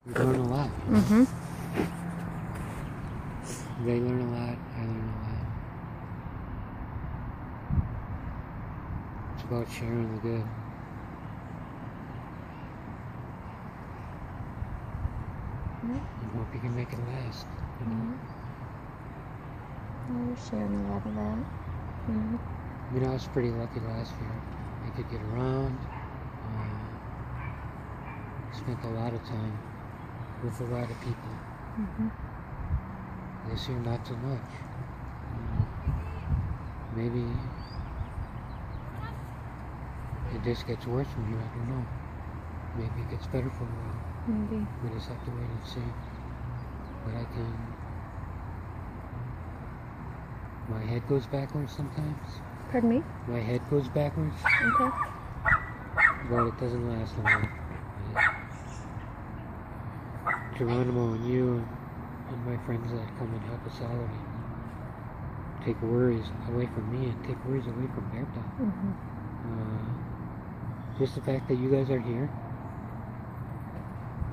We learn a lot. Mm-hmm. They learn a lot. I learn a lot. It's about sharing the good. And hope you can make it last. You know? We're sharing a lot of that. You know, I was pretty lucky last year. I could get around. Spent a lot of time with a lot of people. This year, not so much. Maybe it just gets worse from here. I don't know. Maybe it gets better for a while. Maybe. We just have to wait and see. But I can. My head goes backwards sometimes. Pardon me? My head goes backwards. Okay. But it doesn't last long. Geronimo and you and my friends that come and help us out and take worries away from me and take worries away from Berta. Just the fact that you guys are here.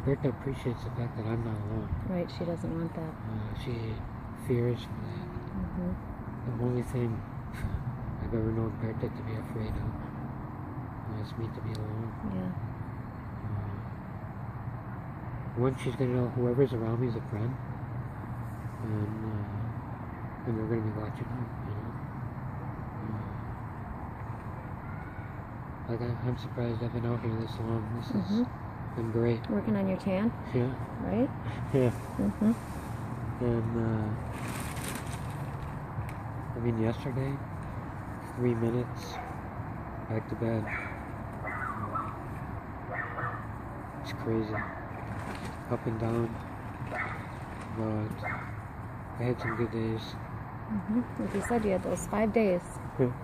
Berta appreciates the fact that I'm not alone. Right, she doesn't want that. She fears for that. The only thing I've ever known Berta to be afraid of is me to be alone. Yeah. One, she's going to know whoever's around me is a friend, and they're going to be watching her, you know. I'm surprised I've been out here this long. This has been great. Working on your tan? Yeah. Right? Yeah. And, I mean, yesterday, 3 minutes, back to bed. It's crazy. Up and down, but I had some good days. Like you said, you had those 5 days,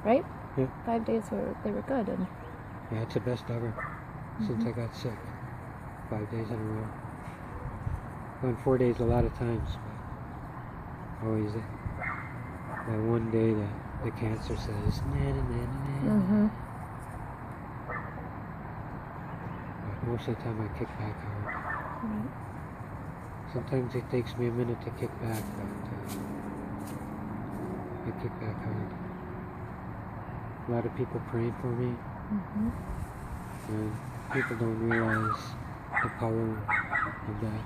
right? Yeah. 5 days they were good, and yeah, it's the best ever since I got sick. 5 days in a row. Gone 4 days a lot of times, but always that one day that the cancer says nah. But most of the time I kick back hard. Sometimes it takes me a minute to kick back, but I kick back hard. A lot of people praying for me, and people don't realize the power of that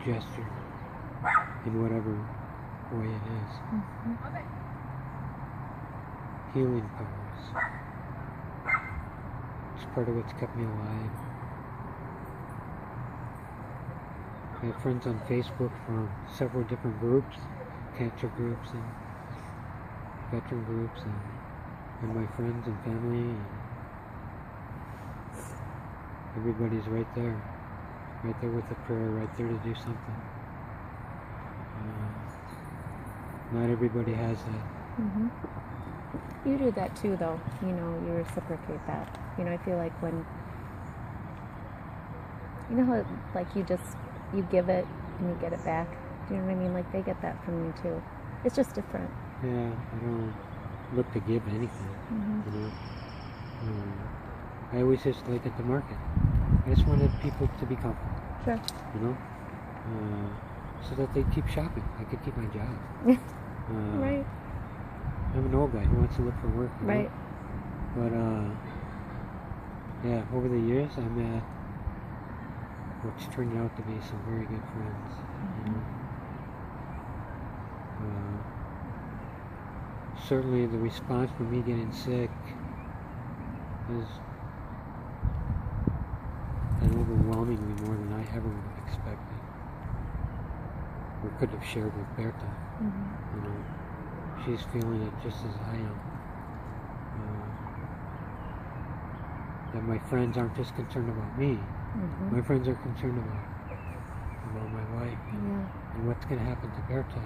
gesture in whatever way it is. Healing powers. It's part of what's kept me alive. I have friends on Facebook from several different groups, cancer groups and veteran groups, and my friends and family, and everybody's right there with a prayer, right there to do something. Not everybody has that. You do that too, though. You know, you reciprocate that. You know, I feel like when, you know how, like, you give it and you get it back. Do you know what I mean? Like, they get that from you too. It's just different. Yeah, I don't look to give anything, you know. I always just like at the market. I just wanted people to be comfortable. Sure. You know? So that they keep shopping. I could keep my job. Right. I'm an old guy who wants to look for work. You right. know? But, yeah, over the years I met what's turned out to be some very good friends. You know? Certainly the response for me getting sick is overwhelmingly more than I ever would have expected or could have shared with Berta. You know, she's feeling it just as I am. That my friends aren't just concerned about me. My friends are concerned about my wife and what's going to happen to Berta.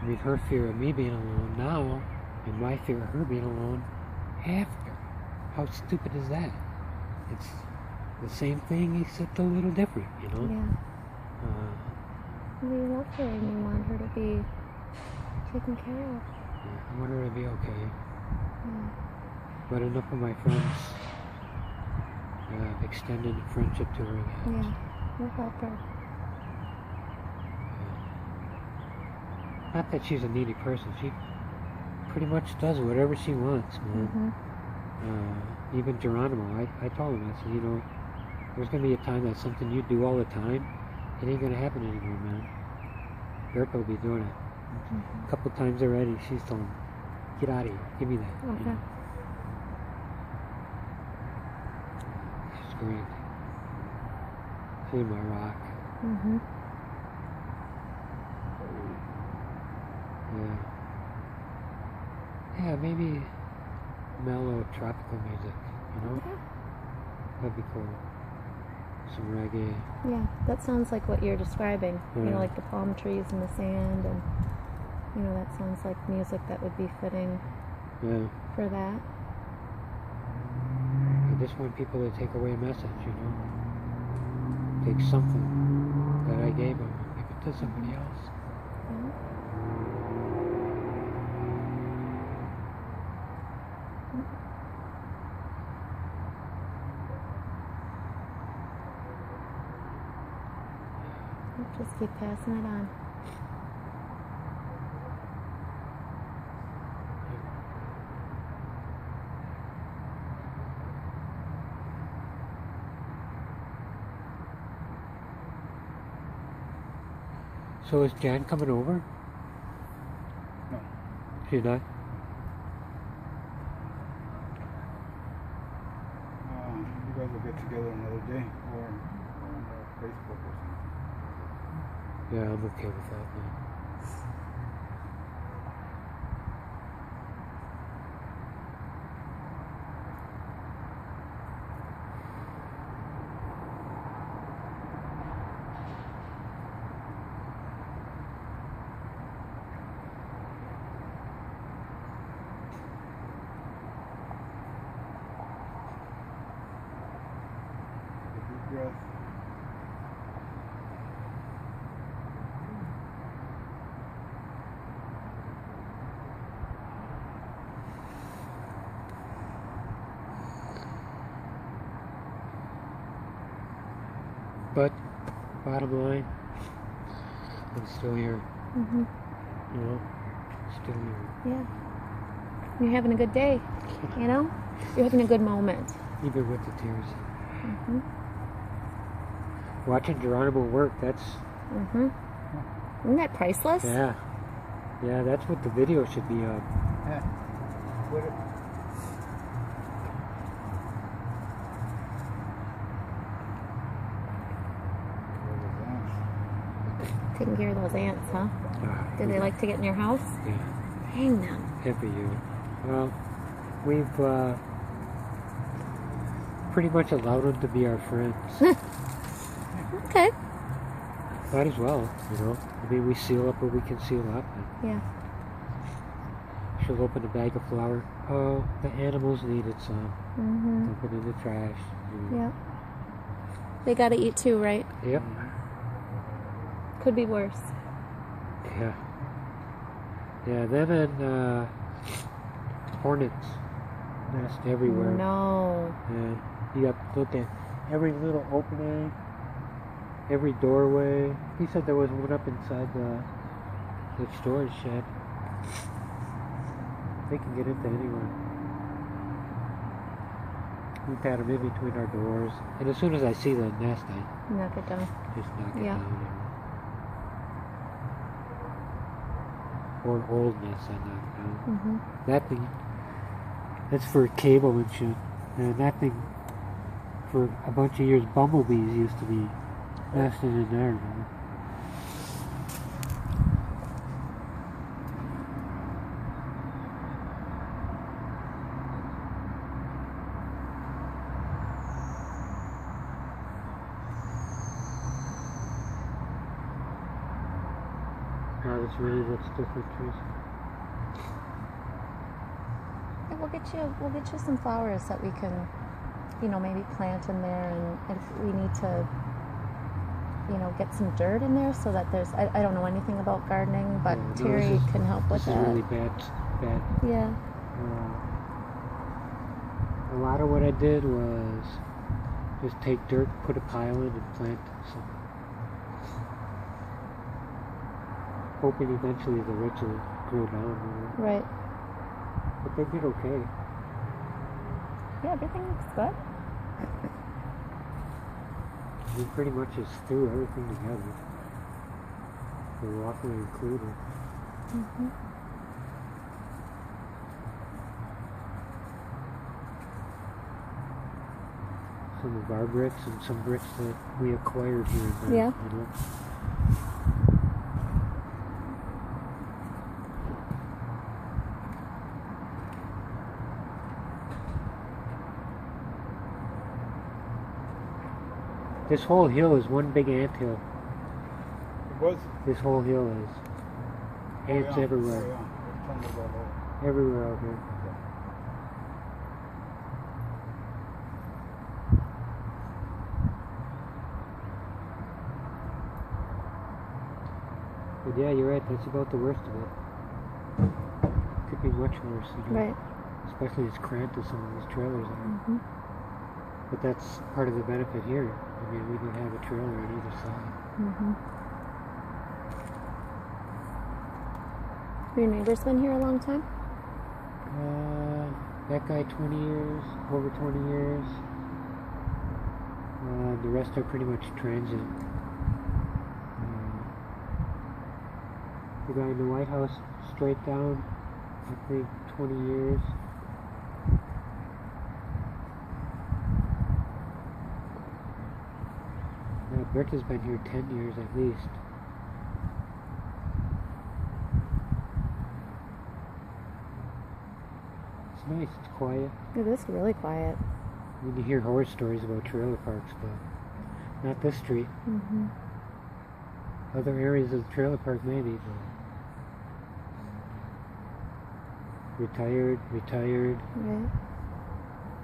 I mean, her fear of me being alone now, and my fear of her being alone after. How stupid is that? It's the same thing, except a little different, you know? Yeah. Well, you love her and you want her to be taken care of. Yeah, I want her to be okay. But enough of my friends extended friendship to her yet. Yeah, we'll help her. Not that she's a needy person. She pretty much does whatever she wants, man. Even Geronimo, I told him, I said, you know, there's going to be a time that something you do all the time, it ain't going to happen anymore, man. Bertha will be doing it. A couple times already, she's told him, get out of here, give me that. Okay. You know? She's great. She's my rock. Yeah, maybe mellow tropical music, you know? Yeah. That'd be cool. Some reggae. Yeah, that sounds like what you're describing. Yeah. You know, like the palm trees and the sand, and you know, that sounds like music that would be fitting for that. I just want people to take away a message, you know? Take something that I gave them and give it to somebody else. Just keep passing it on. So is Jan coming over? No. She's not? You guys will get together another day or on Facebook or something. Yeah, I'm okay with that, man. Deep breath. But, bottom line, I'm still here. You know? Still here. Yeah. You're having a good day, you know? You're having a good moment. Even with the tears. Watching Geronimo work, that's... Isn't that priceless? Yeah. Yeah, that's what the video should be of. Yeah. Put it. Taking care of those ants, huh? Do they like to get in your house? Yeah. Hang them. Every year. Well, we've pretty much allowed them to be our friends. Okay. Might as well, you know. I mean, we seal up what we can seal up. And Yeah. she'll open a bag of flour. Oh, the animals needed some. Dump it in the trash. You know. Yeah. They gotta eat too, right? Yep. Could be worse. Yeah. Yeah, them and hornets nest everywhere. No. And you have to look at every little opening, every doorway. He said there was one up inside the storage shed. They can get into anywhere. We've had them in between our doors. And as soon as I see the nest, I Knock it down. just knock it Yeah. down. You know. Or an old nest I knock down. That thing, that's for cable and shit. And that thing, for a bunch of years, bumblebees used to be nesting in there. You know? Wow, that's really what's different, Tracy. Yeah, we'll get you some flowers that we can, you know, maybe plant in there, and if we need to, you know, get some dirt in there so that there's, I don't know anything about gardening, but Yeah, no, Terry can help with This is that. really bad. Yeah. A lot of what I did was Just take dirt, put a pile in, and plant some. Hoping eventually the roots will grow down. Right. But they did okay. Yeah, everything looks good. We pretty much just threw everything together. The walkway included. Mm-hmm. Some of our bricks and some bricks that we acquired here and there. Yeah. You know? This whole hill is one big ant hill. It was. This whole hill is. Ants everywhere. Oh, yeah. There's tons of all over. Everywhere out here. But yeah, you're right. That's about the worst of it. Could be much worse, you know. Right. Especially as cramped as some of these trailers are. Mm-hmm. But that's part of the benefit here. I mean, we can have a trailer on either side. Mm-hmm. Your neighbor's been here a long time? That guy 20 years, over 20 years. The rest are pretty much transient. The guy in the White House, straight down, I think 20 years. Bertha's been here 10 years at least. It's nice, it's quiet. It is really quiet. I mean, you hear horror stories about trailer parks, but not this street. Mm-hmm. Other areas of the trailer park maybe, but retired. Right.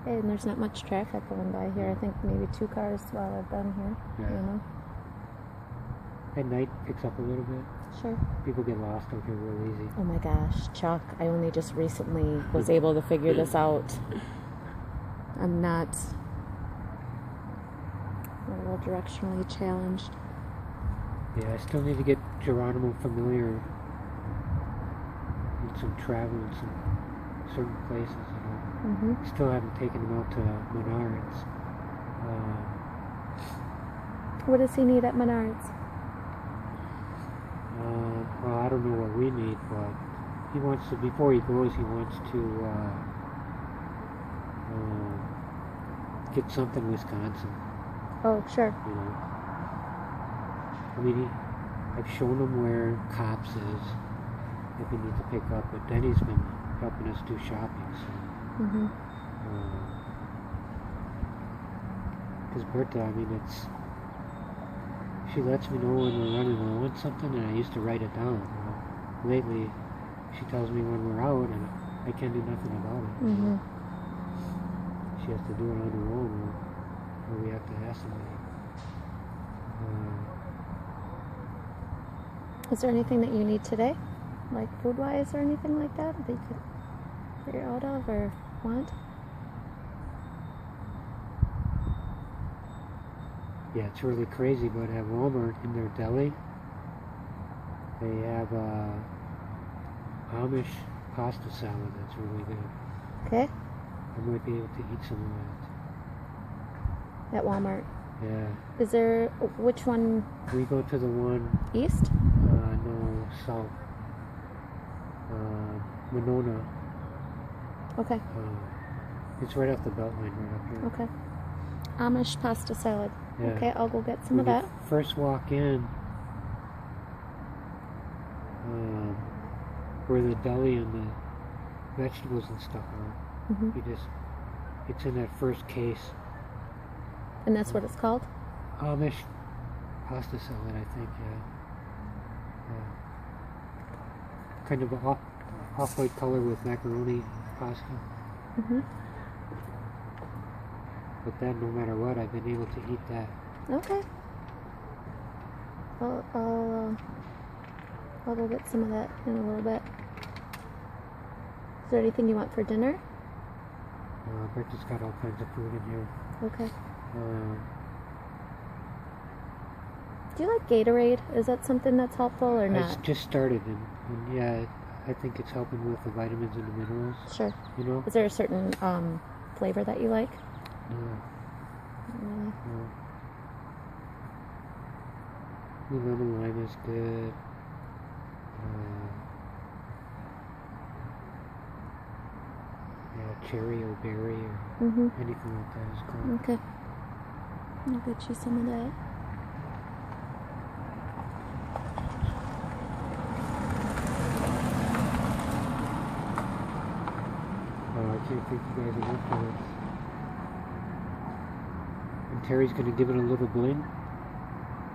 And there's not much traffic going by here. I think maybe 2 cars while I've been here. Yeah. You know. At night picks up a little bit. Sure. People get lost out here real easy. Oh my gosh, Chuck! I only just recently was able to figure this out. I'm not a little directionally challenged. Yeah, I still need to get Geronimo familiar with some travel in some certain places, you know. Mm-hmm. Still haven't taken him out to Menards. What does he need at Menards? Well, I don't know what we need, but he wants to, before he goes, he wants to get something Wisconsin, Oh, sure. you know. I mean, I've shown him where Cops is, if he needs to pick up, but then he's been helping us do shopping, so. Mm-hmm. Because Bertha, I mean, she lets me know when we're running low on something, and I used to write it down. You know? Lately, she tells me when we're out, and I can't do nothing about it. Mm-hmm. She has to do it on her own, or we have to ask somebody. Is there anything that you need today? Like food-wise or anything like that you could figure out of or want? Yeah, it's really crazy, but at Walmart, in their deli, they have Amish pasta salad that's really good. Okay. I might be able to eat some of At Walmart. that. Yeah. Is there, which one? We go to the one, East? no, south. Winona. Okay. It's right off the Beltline, right up here. Okay. Amish pasta salad. Yeah. Okay, I'll go get some When of that. you first walk in, where the deli and the vegetables and stuff are, Mm-hmm. it's in that first case. And that's what it's called? Amish pasta salad, I think, yeah. Kind of a off-white color with macaroni pasta. Mm-hmm. But then, no matter what, I've been able to eat that. Okay. I'll go get some of that in a little bit. Is there anything you want for dinner? Bertha's got all kinds of food in here. Okay. Do you like Gatorade? Is that something that's helpful or I not? just started, and yeah, I think it's helping with the vitamins and the minerals. Sure. You know? Is there a certain flavor that you like? No. Not really. No. The lemon lime is good. Yeah, cherry or berry or anything like that is cool. Okay. I'll get you some of that. Oh, I can't thank you guys enough for this. And Terry's gonna give it a little bling.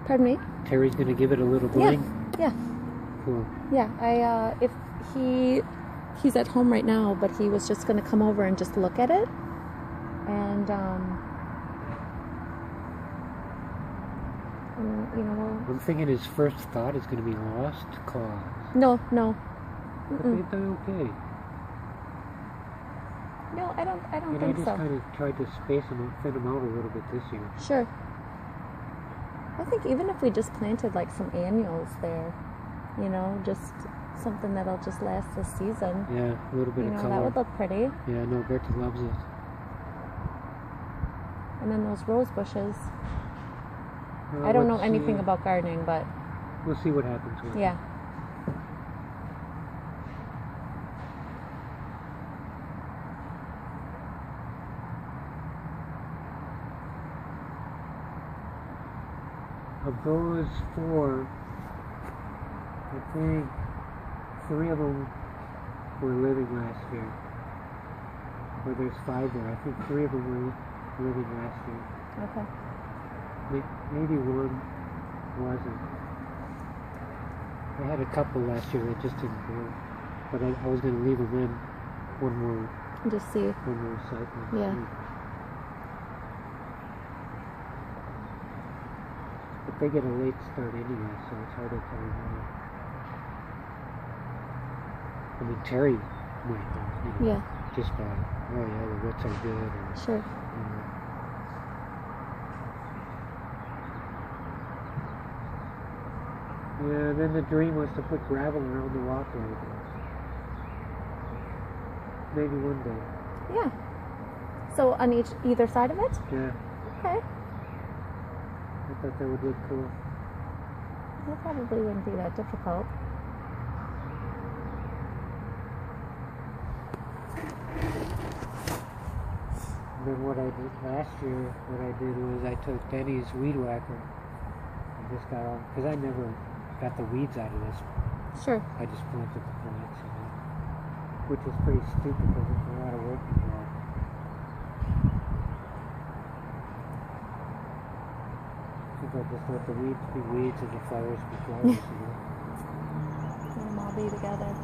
Pardon me? Terry's gonna give it a little bling. Yeah. Cool. Yeah. If he's at home right now, but he was just gonna come over and just look at it, and you know, I'm thinking his first thought is gonna be lost cause. No. But they're okay. No, I don't And I think just so. kind of tried to space them out, thin them out a little bit this year. Sure. I think even if we just planted like some annuals there, you know, just something that'll just last this season. Yeah, a little bit You of know, color. that would look pretty. Yeah, no, Berta loves it. And then those rose bushes. I don't know let's anything see. about gardening, but We'll see what happens with it. yeah. Of those 4, I think 3 of them were living last year. Or there's 5 there. I think 3 of them were living last year. Okay. Maybe 1 wasn't. I had a couple last year that just didn't grow. But I was going to leave them in one more Just see. cycle. Yeah. But they get a late start anyway, so it's hard to tell them why. I mean, Terry might know, you know, Yeah. just by, oh yeah, the roots are good, or, Sure. you know. Yeah, then the dream was to put gravel around the walkway. Maybe one day. Yeah. So on either side of it? Yeah, Okay. I thought that would look cool. That probably wouldn't be that difficult. And then what I did last year, was I took Benny's weed whacker and just got on, because I never got the weeds out of this. Sure. I just planted the plants, you know, which is pretty stupid because it's a lot of work involved. I just let the weeds be weeds and the flowers be flowers, you know. Let them all be together.